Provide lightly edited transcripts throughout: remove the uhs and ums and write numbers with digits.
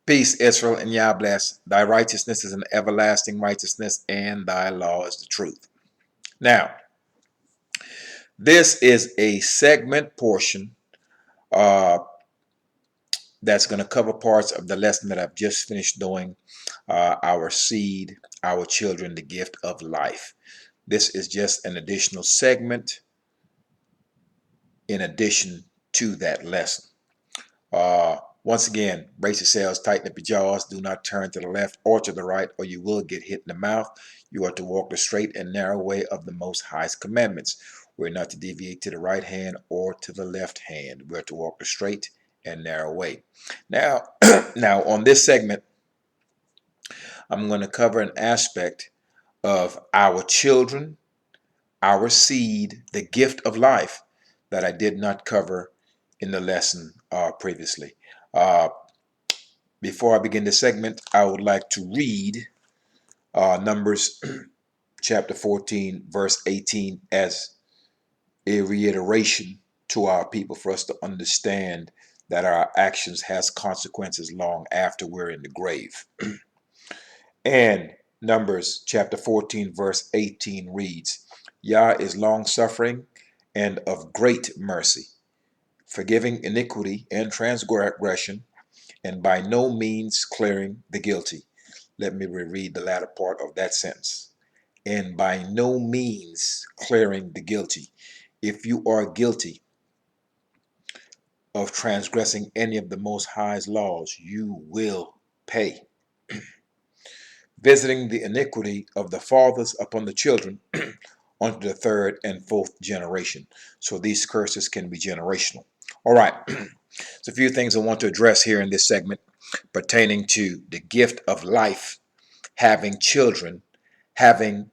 Peace, Israel, and Yah bless. Thy righteousness is an everlasting righteousness, and thy law is the truth. Now, this is a segment portion uh, that's going to cover parts of the lesson that I've just finished doing, our seed, our children, the gift of life. This is just an additional segment in addition to that lesson. Once again, brace yourselves, tighten up your jaws. Do not turn to the left or to the right, or you will get hit in the mouth. You are to walk the straight and narrow way of the Most High's commandments. We're not to deviate to the right hand or to the left hand. We're to walk the straight and narrow way. Now, now on this segment, I'm going to cover an aspect of our children, our seed, the gift of life that I did not cover in the lesson previously. Uh, Before I begin the segment, I would like to read Numbers chapter 14, verse 18 as a reiteration to our people for us to understand that our actions has consequences long after we're in the grave. And Numbers chapter 14, verse 18 reads, Yah is long suffering and of great mercy, forgiving iniquity and transgression, and by no means clearing the guilty. Let me reread the latter part of that sentence. And by no means clearing the guilty. If you are guilty of transgressing any of the Most High's laws, you will pay. Visiting the iniquity of the fathers upon the children onto the third and fourth generation. So these curses can be generational. All right. So a few things I want to address here in this segment pertaining to the gift of life, having children, having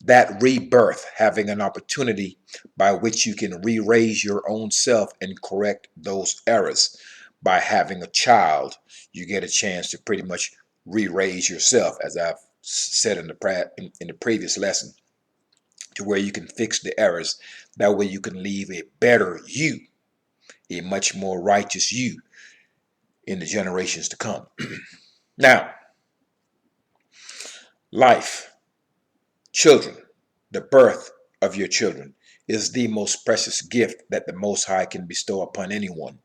that rebirth, having an opportunity by which you can re-raise your own self and correct those errors. By having a child, you get a chance to pretty much re-raise yourself, as I've said in the previous lesson, to where you can fix the errors. That way you can leave a better you, a much more righteous you in the generations to come. Now, life, children, the birth of your children is the most precious gift that the Most High can bestow upon anyone.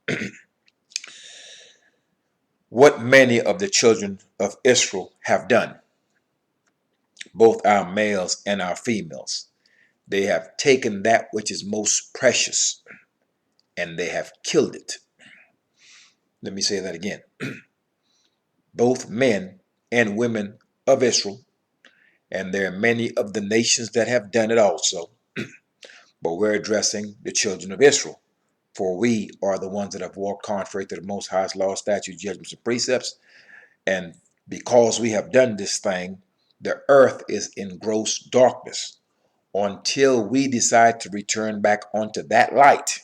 What many of the children of Israel have done, both our males and our females, they have taken that which is most precious and they have killed it. Let me say that again. Both men and women of Israel, and there are many of the nations that have done it also, but we're addressing the children of Israel. For we are the ones that have walked contrary to the Most High's law, statutes, judgments, and precepts. And because we have done this thing, the earth is in gross darkness until we decide to return back onto that light.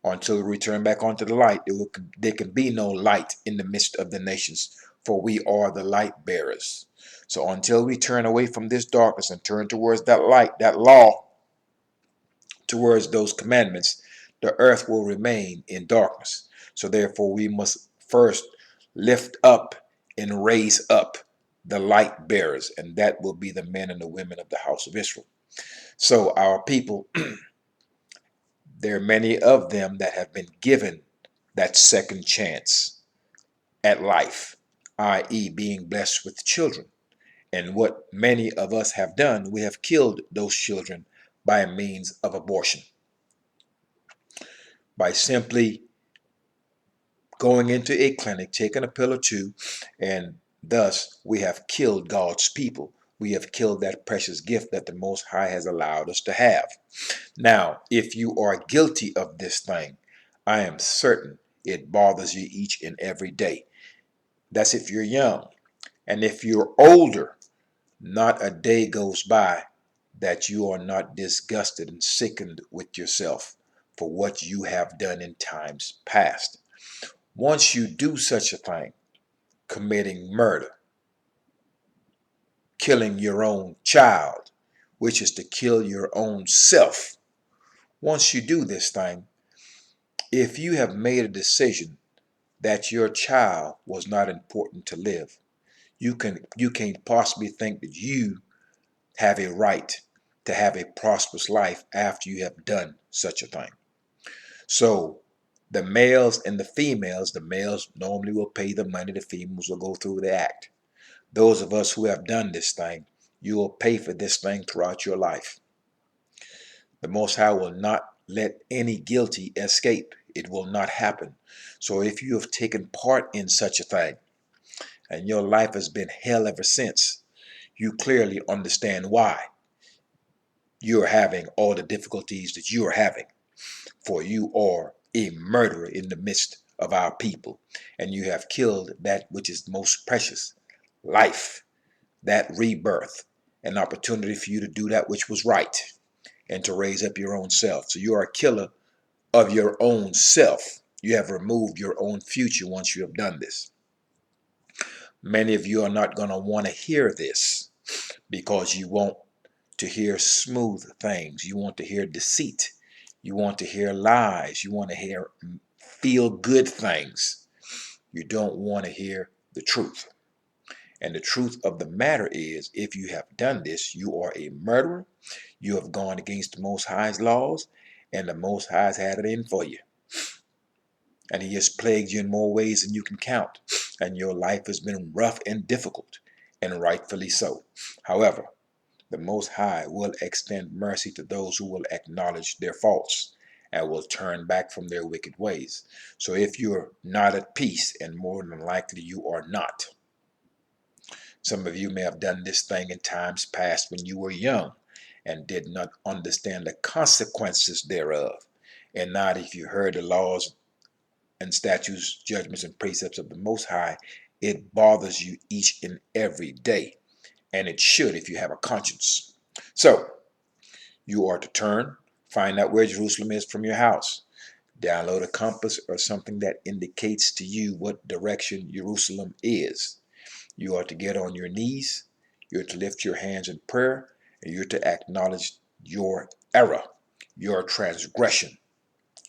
Until we return back onto the light, there can be no light in the midst of the nations, for we are the light bearers. So until we turn away from this darkness and turn towards that light, that law, towards those commandments, the earth will remain in darkness. So therefore we must first lift up and raise up the light bearers, and that will be the men and the women of the house of Israel. So our people, there are many of them that have been given that second chance at life, i.e. being blessed with children. And what many of us have done, we have killed those children by means of abortion. By simply going into a clinic, taking a pill or two, and thus we have killed God's people. We have killed that precious gift that the Most High has allowed us to have. Now, if you are guilty of this thing, I am certain it bothers you each and every day. That's if you're young. And if you're older, not a day goes by that you are not disgusted and sickened with yourself for what you have done in times past. Once you do such a thing, committing murder, killing your own child, which is to kill your own self. Once you do this thing, if you have made a decision that your child was not important to live, you can't possibly think that you have a right to have a prosperous life after you have done such a thing. So the males and the males normally will pay the money, the females will go through the act. Those of us who have done this thing, you will pay for this thing throughout your life. The Most High will not let any guilty escape. It will not happen. So if you have taken part in such a thing and your life has been hell ever since, you clearly understand why you're having all the difficulties that you are having. For you are a murderer in the midst of our people, and you have killed that which is most precious, life, that rebirth, an opportunity for you to do that which was right and to raise up your own self. So you are a killer of your own self. You have removed your own future once you have done this. Many of you are not going to want to hear this because you want to hear smooth things. You want to hear deceit. You want to hear lies. You want to hear feel good things. You don't want to hear the truth. And the truth of the matter is, if you have done this, you are a murderer. You have gone against the Most High's laws, and the Most High's had it in for you. And He has plagued you in more ways than you can count. And your life has been rough and difficult, and rightfully so. However, the Most High will extend mercy to those who will acknowledge their faults and will turn back from their wicked ways. So if you're not at peace, and more than likely you are not, some of you may have done this thing in times past when you were young and did not understand the consequences thereof. And not if you heard the laws and statutes, judgments, and precepts of the Most High, it bothers you each and every day. And it should if you have a conscience. So, you are to turn, find out where Jerusalem is from your house. Download a compass or something that indicates to you what direction Jerusalem is. You are to get on your knees. You're to lift your hands in prayer. And you're to acknowledge your error, your transgression,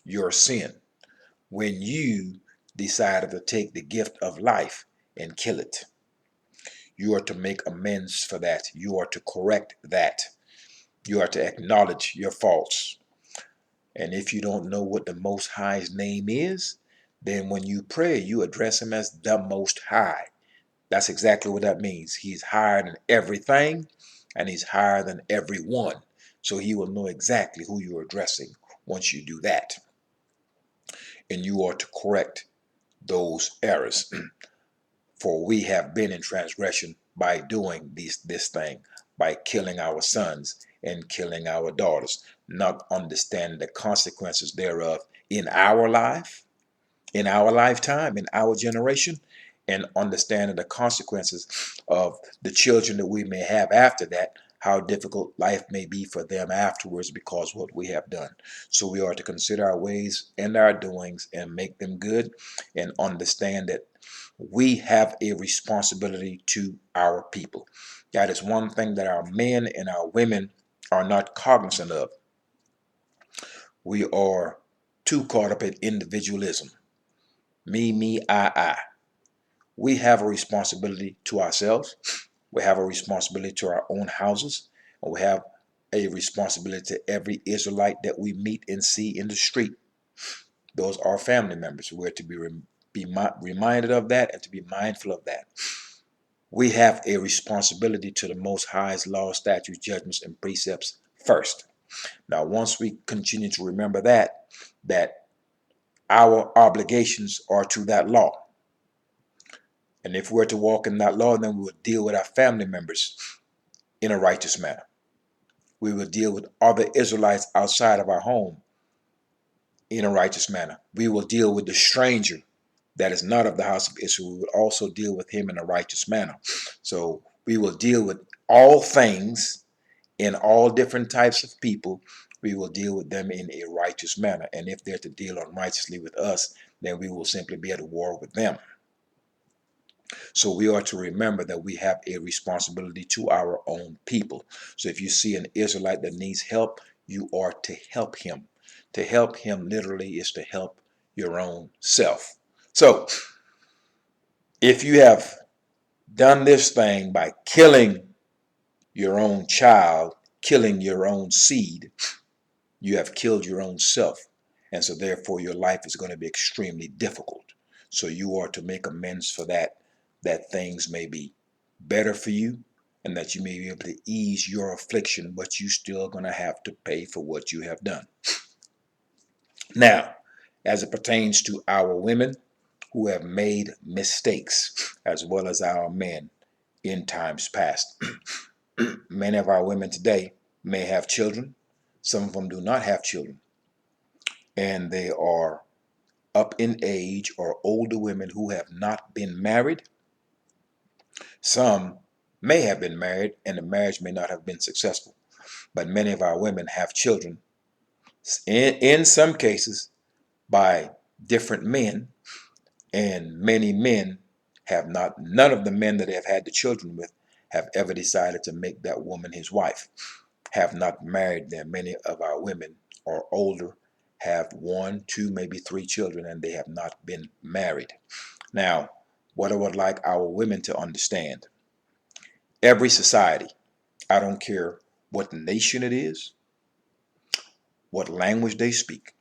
your sin. When you decided to take the gift of life and kill it, you are to make amends for that. You are to correct that. You are to acknowledge your faults. And if you don't know what the Most High's name is, then when you pray, you address Him as the Most High. That's exactly what that means. He's higher than everything, and He's higher than everyone. So He will know exactly who you're addressing once you do that. And you are to correct those errors. For we have been in transgression by doing this thing, by killing our sons and killing our daughters, not understanding the consequences thereof in our life, in our lifetime, in our generation, and understanding the consequences of the children that we may have after that, how difficult life may be for them afterwards because of what we have done. So we are to consider our ways and our doings and make them good, and understand that we have a responsibility to our people. That is one thing that our men and our women are not cognizant of. We are too caught up in individualism. Me, I. We have a responsibility to ourselves. We have a responsibility to our own houses. And we have a responsibility to every Israelite that we meet and see in the street. Those are family members. We're to be reminded of that and to be mindful of that. We have a responsibility to the Most High's laws, statutes, judgments, and precepts first. Now, once we continue to remember that our obligations are to that law. And if we're to walk in that law, then we will deal with our family members in a righteous manner. We will deal with other Israelites outside of our home in a righteous manner. We will deal with the stranger that is not of the house of Israel. We will also deal with him in a righteous manner. So we will deal with all things in all different types of people. We will deal with them in a righteous manner. And if they're to deal unrighteously with us, then we will simply be at war with them. So we are to remember that we have a responsibility to our own people. So if you see an Israelite that needs help, you are to help him. To help him literally is to help your own self. So if you have done this thing by killing your own child, killing your own seed, you have killed your own self. And so therefore your life is going to be extremely difficult. So you are to make amends for that, that things may be better for you and that you may be able to ease your affliction, but you still going to have to pay for what you have done. Now, as it pertains to our women who have made mistakes, as well as our men in times past, many of our women today may have children. Some of them do not have children, and they are up in age or older women who have not been married. Some may have been married and the marriage may not have been successful, but many of our women have children, in some cases by different men, and many men have not, none of the men that they have had the children with have ever decided to make that woman his wife, have not married them. Many of our women are older, have one, two, maybe three children, and they have not been married. Now, what I would like our women to understand, every society, I don't care what nation it is, what language they speak,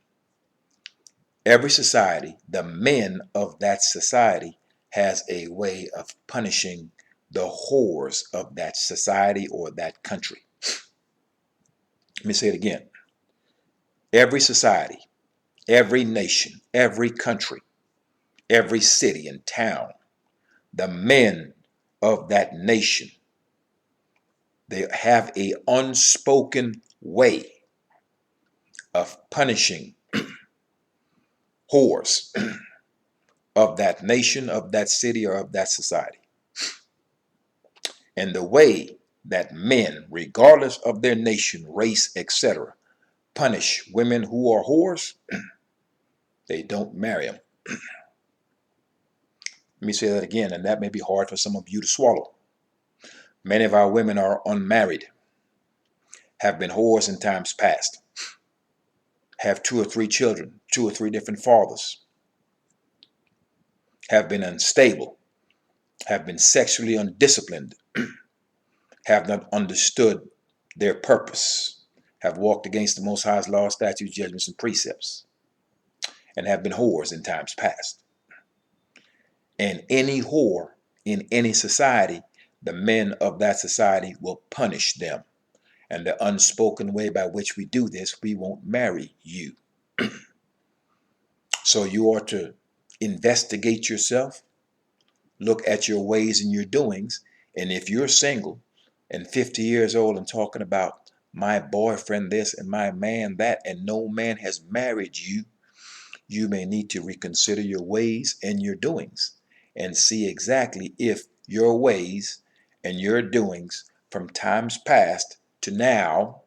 every society, the men of that society has a way of punishing the whores of that society or that country. Let me say it again. Every society, every nation, every country, every city and town, the men of that nation, they have a unspoken way of punishing whores of that nation, of that city, or of that society. And the way that men, regardless of their nation, race, etc., punish women who are whores, they don't marry them. Let me say that again, and that may be hard for some of you to swallow. Many of our women are unmarried, have been whores in times past, have two or three children, two or three different fathers, have been unstable, have been sexually undisciplined, have not understood their purpose, have walked against the Most High's law, statutes, judgments, and precepts, and have been whores in times past. And any whore in any society, the men of that society will punish them. And the unspoken way by which we do this, we won't marry you. So you are to investigate yourself, look at your ways and your doings, and if you're single and 50 years old and talking about my boyfriend this and my man that, and no man has married you, you may need to reconsider your ways and your doings and see exactly if your ways and your doings from times past to now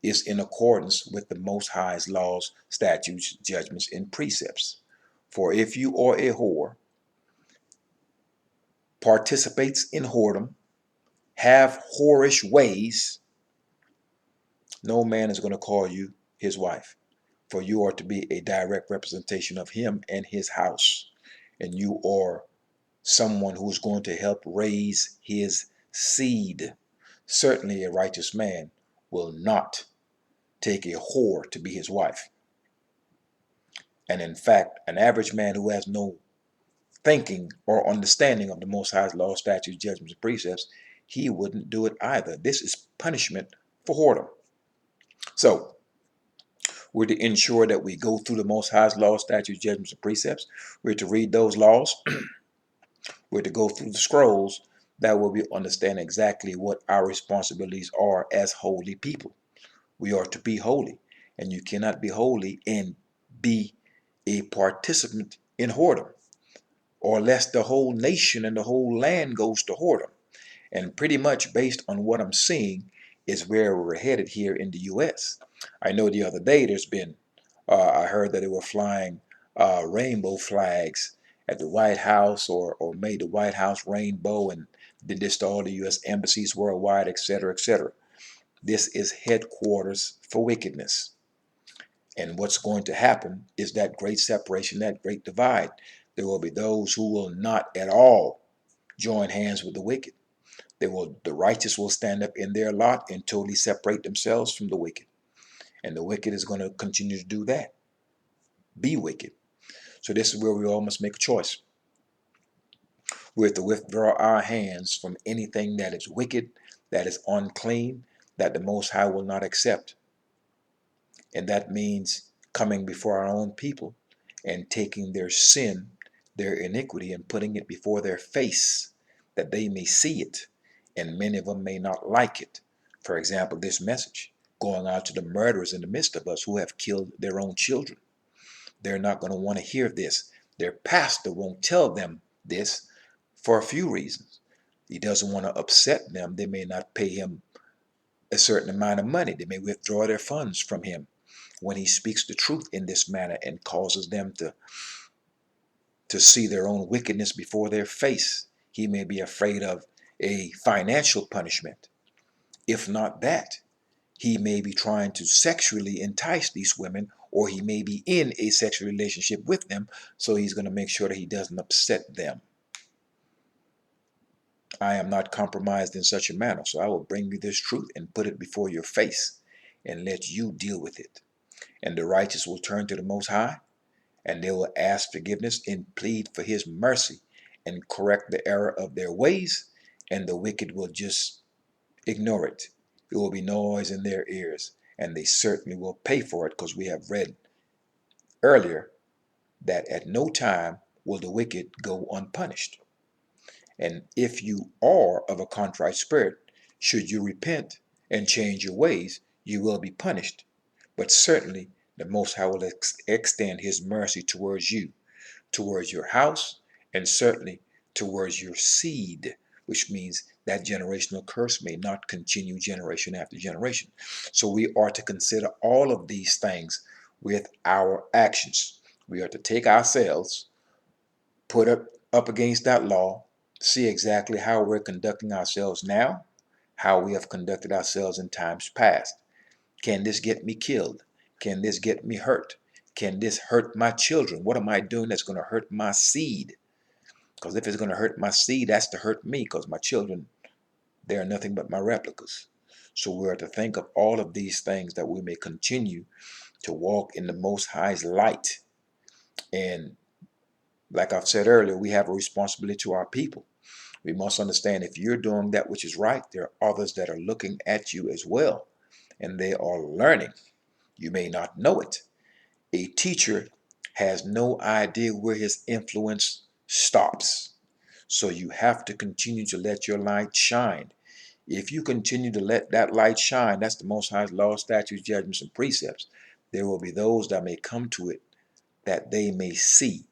is in accordance with the Most High's laws, statutes, judgments, and precepts. For if you are a whore, participates in whoredom, have whorish ways, no man is going to call you his wife, for you are to be a direct representation of him and his house, and you are someone who's going to help raise his seed. Certainly a righteous man will not take a whore to be his wife. And in fact, an average man who has no thinking or understanding of the Most High's law, statutes, judgments, and precepts, he wouldn't do it either. This is punishment for whoredom. So we're to ensure that we go through the Most High's law, statutes, judgments, and precepts. We're to read those laws. We're to go through the scrolls. That will be understand exactly what our responsibilities are as holy people. We are to be holy, and you cannot be holy and be a participant in whoredom, or lest the whole nation and the whole land goes to whoredom. And pretty much based on what I'm seeing is where we're headed here in the U.S. I know the other day there's been, I heard that they were flying rainbow flags at the White House, or made the White House rainbow, and did this to all the U.S. embassies worldwide, etc., etc. This is headquarters for wickedness. And what's going to happen is that great separation, that great divide. There will be those who will not at all join hands with the wicked. The righteous will stand up in their lot and totally separate themselves from the wicked. And the wicked is going to continue to do that, be wicked. So this is where we all must make a choice. We have to withdraw our hands from anything that is wicked, that is unclean, that the Most High will not accept. And that means coming before our own people and taking their sin, their iniquity, and putting it before their face, that they may see it. And many of them may not like it. For example, this message going out to the murderers in the midst of us who have killed their own children. They're not going to want to hear this. Their pastor won't tell them this for a few reasons. He doesn't want to upset them. They may not pay him a certain amount of money. They may withdraw their funds from him when he speaks the truth in this manner and causes them to see their own wickedness before their face. He may be afraid of a financial punishment. If not that, he may be trying to sexually entice these women, or he may be in a sexual relationship with them, so he's going to make sure that he doesn't upset them. I am not compromised in such a manner, so I will bring you this truth and put it before your face and let you deal with it. And the righteous will turn to the Most High, and they will ask forgiveness and plead for his mercy and correct the error of their ways, and the wicked will just ignore it. It will be noise in their ears, and they certainly will pay for it, because we have read earlier that at no time will the wicked go unpunished. And if you are of a contrite spirit, should you repent and change your ways, you will be punished. But certainly the Most High will extend his mercy towards you, towards your house, and certainly towards your seed, which means that generational curse may not continue generation after generation. So we are to consider all of these things with our actions. We are to take ourselves, put up against that law, see exactly how we're conducting ourselves now, how we have conducted ourselves in times past. Can this get me killed? Can this get me hurt? Can this hurt my children? What am I doing that's going to hurt my seed? Because if it's going to hurt my seed, that's to hurt me, because my children, they are nothing but my replicas. So we are to think of all of these things that we may continue to walk in the Most High's light. And like I've said earlier, we have a responsibility to our people. We must understand, if you're doing that which is right, there are others that are looking at you as well, and they are learning. You may not know it. A teacher has no idea where his influence stops. So you have to continue to let your light shine. If you continue to let that light shine, that's the Most High's law, statutes, judgments, and precepts. There will be those that may come to it that they may see.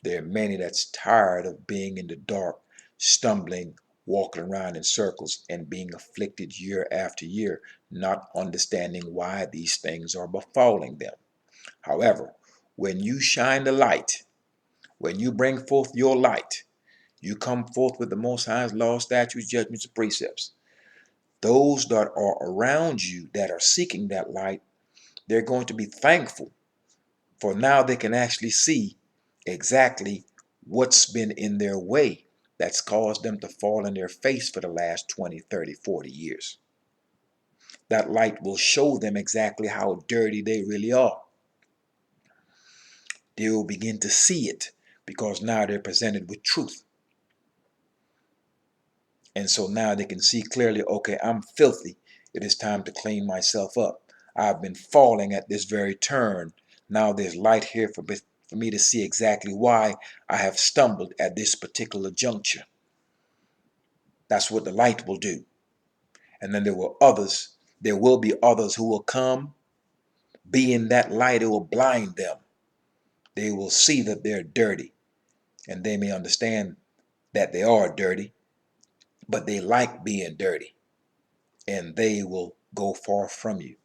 There are many that's tired of being in the dark, stumbling, walking around in circles, and being afflicted year after year, not understanding why these things are befalling them. However, when you shine the light, when you bring forth your light, you come forth with the Most High's law, statutes, judgments, and precepts. Those that are around you that are seeking that light, they're going to be thankful, for now they can actually see exactly what's been in their way that's caused them to fall in their face for the last 20, 30, 40 years. That light will show them exactly how dirty they really are. They will begin to see it, because now they're presented with truth. And so now they can see clearly, okay, I'm filthy. It is time to clean myself up. I've been falling at this very turn. Now there's light here for me to see exactly why I have stumbled at this particular juncture. That's what the light will do. And then there will be others who will come, be in that light. It will blind them. They will see that they're dirty, and they may understand that they are dirty, but they like being dirty, and they will go far from you.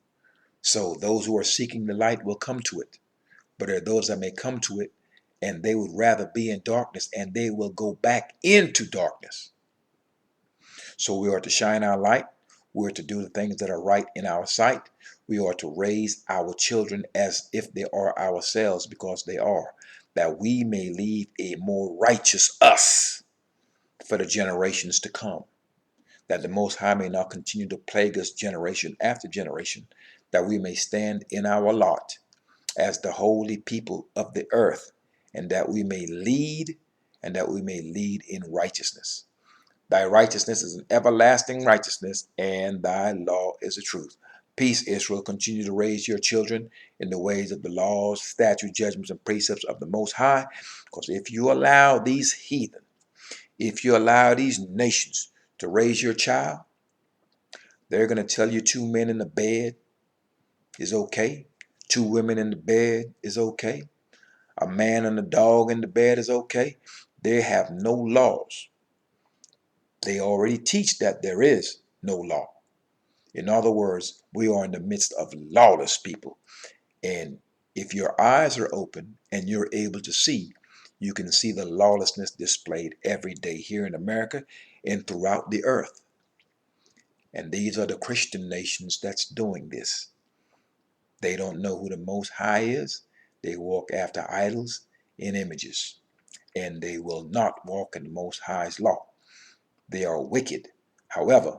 So those who are seeking the light will come to it, but there are those that may come to it and they would rather be in darkness, and they will go back into darkness. So we are to shine our light. We are to do the things that are right in our sight. We are to raise our children as if they are ourselves, because they are. that we may leave a more righteous us for the generations to come, that the Most High may not continue to plague us generation after generation, that we may stand in our lot as the holy people of the earth, and that we may lead, and that we may lead in righteousness. Thy righteousness is an everlasting righteousness, and thy law is the truth. Peace, Israel. Continue to raise your children in the ways of the laws, statutes, judgments, and precepts of the Most High. Because if you allow these heathen, if you allow these nations to raise your child, they're going to tell you 2 men in the bed is okay. 2 women in the bed is okay. A man and a dog in the bed is okay. They have no laws. They already teach that there is no law. In other words, we are in the midst of lawless people. And if your eyes are open and you're able to see, you can see the lawlessness displayed every day here in America and throughout the earth. And these are the Christian nations that's doing this. They don't know who the Most High is. They walk after idols and images. And they will not walk in the Most High's law. They are wicked. However,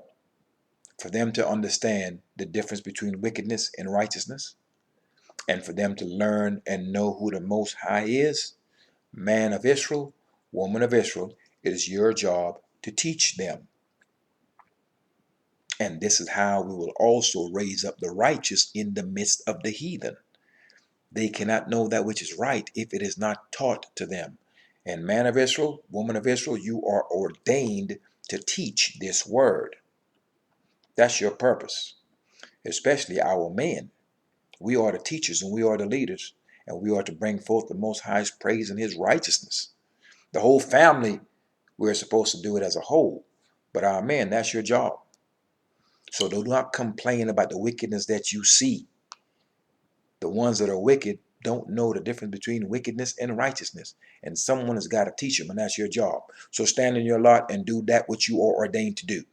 for them to understand the difference between wickedness and righteousness, and for them to learn and know who the Most High is, man of Israel, woman of Israel, it is your job to teach them. And this is how we will also raise up the righteous in the midst of the heathen. They cannot know that which is right if it is not taught to them. And man of Israel, woman of Israel, you are ordained to teach this word. That's your purpose, especially our men. We are the teachers and we are the leaders, and we are to bring forth the Most High's praise and his righteousness. The whole family, we're supposed to do it as a whole. But our men, that's your job. So do not complain about the wickedness that you see. The ones that are wicked don't know the difference between wickedness and righteousness. And someone has got to teach them, and that's your job. So stand in your lot and do that which you are ordained to do.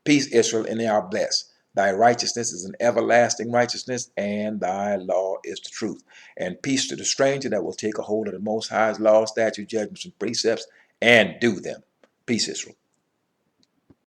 Peace, Israel, and they are blessed. Thy righteousness is an everlasting righteousness, and thy law is the truth. And peace to the stranger that will take a hold of the Most High's law, statutes, judgments, and precepts, and do them. Peace, Israel.